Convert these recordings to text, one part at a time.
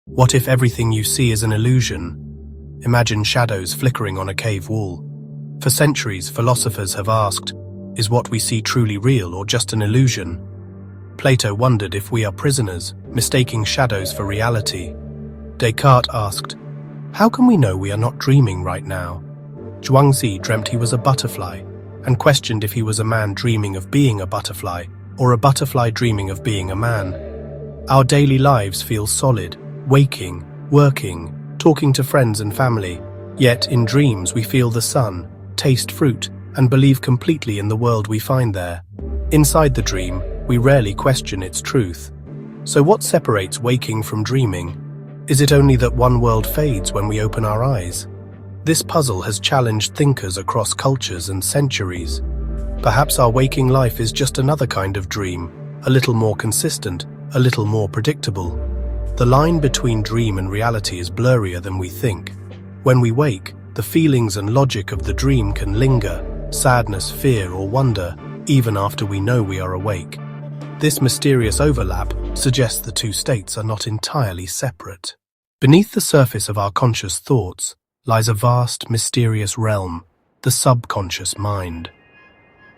What if everything you see is an illusion? Imagine shadows flickering on a cave wall. For centuries, philosophers have asked, is what we see truly real or just an illusion? Plato wondered if we are prisoners, mistaking shadows for reality. Descartes asked, how can we know we are not dreaming right now? Zhuangzi dreamt he was a butterfly, and questioned if he was a man dreaming of being a butterfly, or a butterfly dreaming of being a man. Our daily lives feel solid, waking, working, talking to friends and family. Yet in dreams we feel the sun, taste fruit, and believe completely in the world we find there. Inside the dream, we rarely question its truth. So what separates waking from dreaming? Is it only that one world fades when we open our eyes? This puzzle has challenged thinkers across cultures and centuries. Perhaps our waking life is just another kind of dream, a little more consistent, a little more predictable. The line between dream and reality is blurrier than we think. When we wake, the feelings and logic of the dream can linger, sadness, fear, or wonder, even after we know we are awake. This mysterious overlap suggests the two states are not entirely separate. Beneath the surface of our conscious thoughts lies a vast, mysterious realm, the subconscious mind.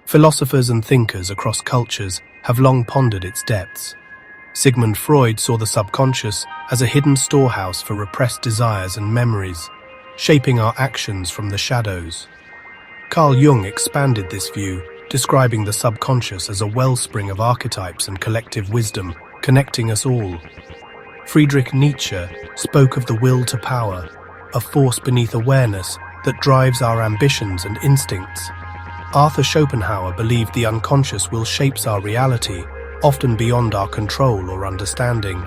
Philosophers and thinkers across cultures have long pondered its depths. Sigmund Freud saw the subconscious as a hidden storehouse for repressed desires and memories, shaping our actions from the shadows. Carl Jung expanded this view, describing the subconscious as a wellspring of archetypes and collective wisdom, connecting us all. Friedrich Nietzsche spoke of the will to power, a force beneath awareness that drives our ambitions and instincts. Arthur Schopenhauer believed the unconscious will shapes our reality, often beyond our control or understanding.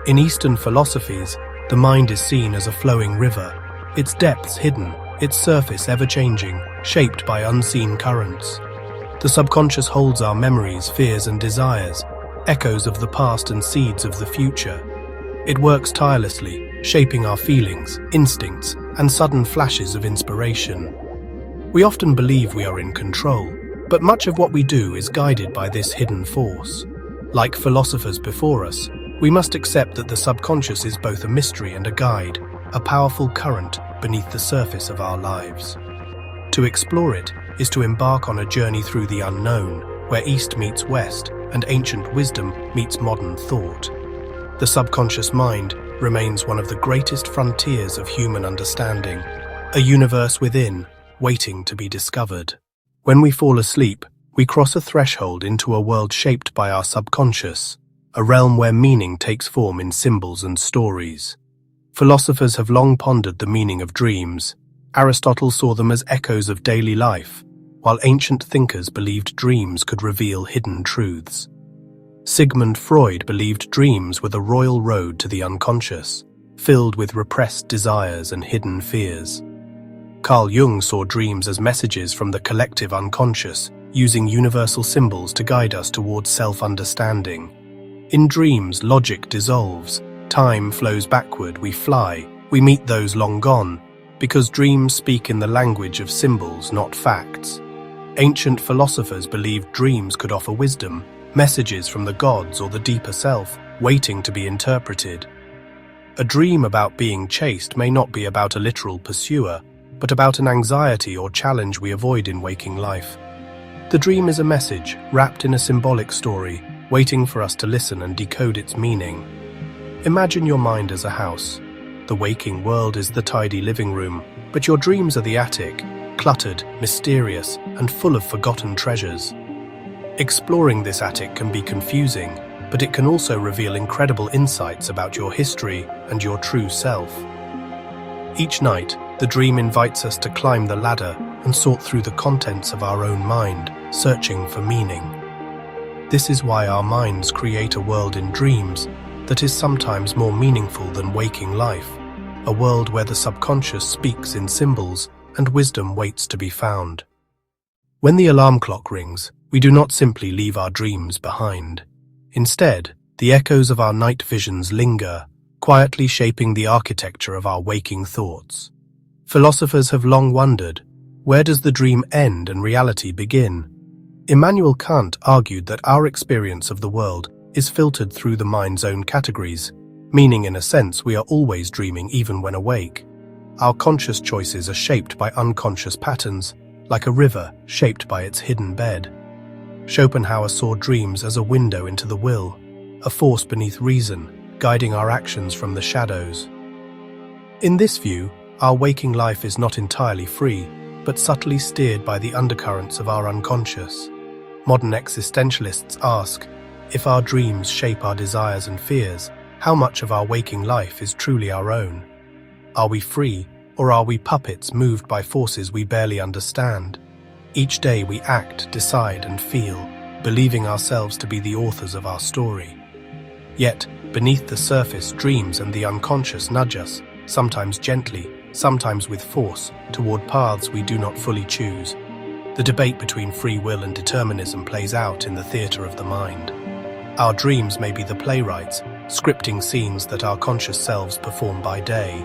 In Eastern philosophies, the mind is seen as a flowing river, its depths hidden, its surface ever-changing, shaped by unseen currents. The subconscious holds our memories, fears, and desires, echoes of the past and seeds of the future. It works tirelessly, shaping our feelings, instincts, and sudden flashes of inspiration. We often believe we are in control, but much of what we do is guided by this hidden force. Like philosophers before us, we must accept that the subconscious is both a mystery and a guide, a powerful current beneath the surface of our lives. To explore it is to embark on a journey through the unknown, where East meets West and ancient wisdom meets modern thought. The subconscious mind remains one of the greatest frontiers of human understanding, a universe within, waiting to be discovered. When we fall asleep, we cross a threshold into a world shaped by our subconscious, a realm where meaning takes form in symbols and stories. Philosophers have long pondered the meaning of dreams. Aristotle saw them as echoes of daily life, while ancient thinkers believed dreams could reveal hidden truths. Sigmund Freud believed dreams were the royal road to the unconscious, filled with repressed desires and hidden fears. Carl Jung saw dreams as messages from the collective unconscious, using universal symbols to guide us towards self-understanding. In dreams, logic dissolves, time flows backward, we fly, we meet those long gone, because dreams speak in the language of symbols, not facts. Ancient philosophers believed dreams could offer wisdom, messages from the gods or the deeper self, waiting to be interpreted. A dream about being chased may not be about a literal pursuer, but about an anxiety or challenge we avoid in waking life. The dream is a message, wrapped in a symbolic story, waiting for us to listen and decode its meaning. Imagine your mind as a house. The waking world is the tidy living room, but your dreams are the attic, cluttered, mysterious, and full of forgotten treasures. Exploring this attic can be confusing, but it can also reveal incredible insights about your history and your true self. Each night, the dream invites us to climb the ladder and sort through the contents of our own mind, searching for meaning. This is why our minds create a world in dreams that is sometimes more meaningful than waking life, a world where the subconscious speaks in symbols and wisdom waits to be found. When the alarm clock rings, we do not simply leave our dreams behind. Instead, the echoes of our night visions linger, quietly shaping the architecture of our waking thoughts. Philosophers have long wondered, where does the dream end and reality begin? Immanuel Kant argued that our experience of the world is filtered through the mind's own categories: meaning in a sense we are always dreaming even when awake. Our conscious choices are shaped by unconscious patterns, like a river shaped by its hidden bed. Schopenhauer saw dreams as a window into the will, a force beneath reason, guiding our actions from the shadows. In this view, our waking life is not entirely free, but subtly steered by the undercurrents of our unconscious. Modern existentialists ask, if our dreams shape our desires and fears, how much of our waking life is truly our own? Are we free, or are we puppets moved by forces we barely understand? Each day we act, decide, and feel, believing ourselves to be the authors of our story. Yet, beneath the surface, dreams and the unconscious nudge us, sometimes gently, sometimes with force, toward paths we do not fully choose. The debate between free will and determinism plays out in the theatre of the mind. Our dreams may be the playwrights, scripting scenes that our conscious selves perform by day.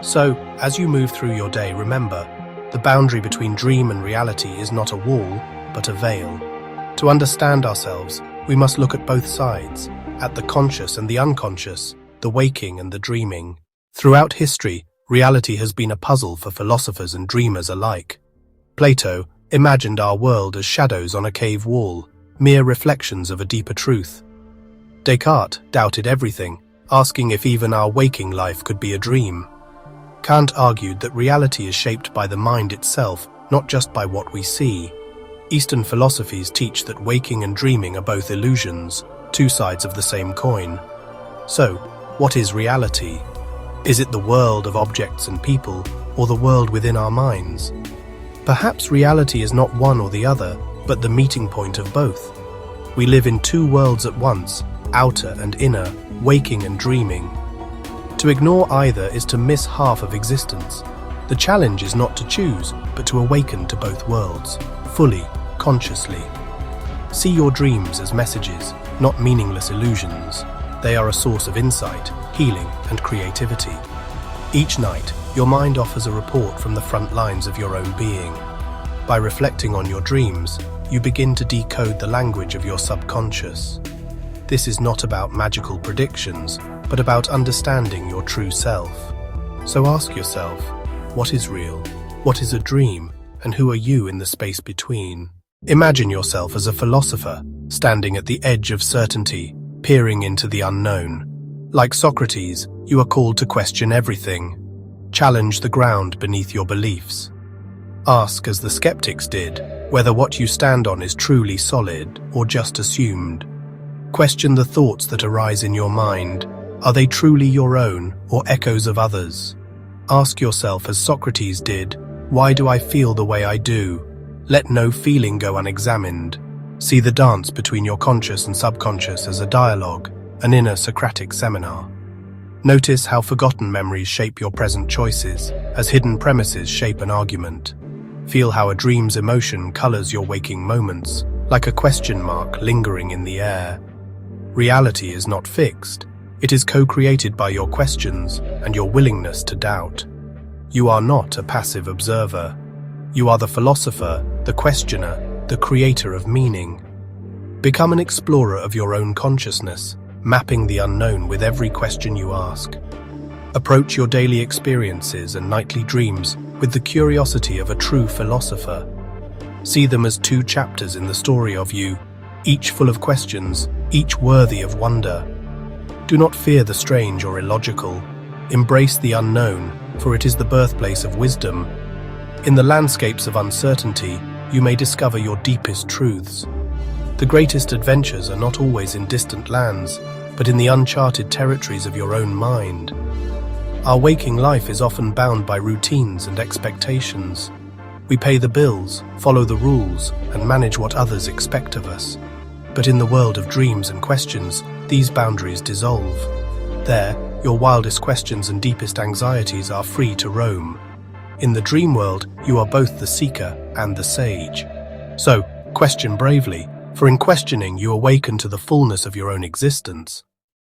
So, as you move through your day, remember, the boundary between dream and reality is not a wall, but a veil. To understand ourselves, we must look at both sides, at the conscious and the unconscious, the waking and the dreaming. Throughout history, reality has been a puzzle for philosophers and dreamers alike. Plato imagined our world as shadows on a cave wall, mere reflections of a deeper truth. Descartes doubted everything, asking if even our waking life could be a dream. Kant argued that reality is shaped by the mind itself, not just by what we see. Eastern philosophies teach that waking and dreaming are both illusions, two sides of the same coin. So, what is reality? Is it the world of objects and people, or the world within our minds? Perhaps reality is not one or the other, but the meeting point of both. We live in two worlds at once, outer and inner, waking and dreaming. To ignore either is to miss half of existence. The challenge is not to choose, but to awaken to both worlds, fully, consciously. See your dreams as messages, not meaningless illusions. They are a source of insight, healing, and creativity. Each night, your mind offers a report from the front lines of your own being. By reflecting on your dreams, you begin to decode the language of your subconscious. This is not about magical predictions, but about understanding your true self. So ask yourself, what is real? What is a dream? And who are you in the space between? Imagine yourself as a philosopher, standing at the edge of certainty, peering into the unknown. Like Socrates, you are called to question everything. Challenge the ground beneath your beliefs. Ask, as the skeptics did, whether what you stand on is truly solid or just assumed. Question the thoughts that arise in your mind. Are they truly your own or echoes of others? Ask yourself, as Socrates did, why do I feel the way I do? Let no feeling go unexamined. See the dance between your conscious and subconscious as a dialogue, an inner Socratic seminar. Notice how forgotten memories shape your present choices, as hidden premises shape an argument. Feel how a dream's emotion colors your waking moments, like a question mark lingering in the air. Reality is not fixed. It is co-created by your questions and your willingness to doubt. You are not a passive observer. You are the philosopher, the questioner, the creator of meaning. Become an explorer of your own consciousness, mapping the unknown with every question you ask. Approach your daily experiences and nightly dreams with the curiosity of a true philosopher. See them as two chapters in the story of you, each full of questions, each worthy of wonder. Do not fear the strange or illogical. Embrace the unknown, for it is the birthplace of wisdom. In the landscapes of uncertainty, you may discover your deepest truths. The greatest adventures are not always in distant lands, but in the uncharted territories of your own mind. Our waking life is often bound by routines and expectations. We pay the bills, follow the rules, and manage what others expect of us. But in the world of dreams and questions, these boundaries dissolve. There, your wildest questions and deepest anxieties are free to roam. In the dream world, you are both the seeker and the sage. So, question bravely, for in questioning you awaken to the fullness of your own existence.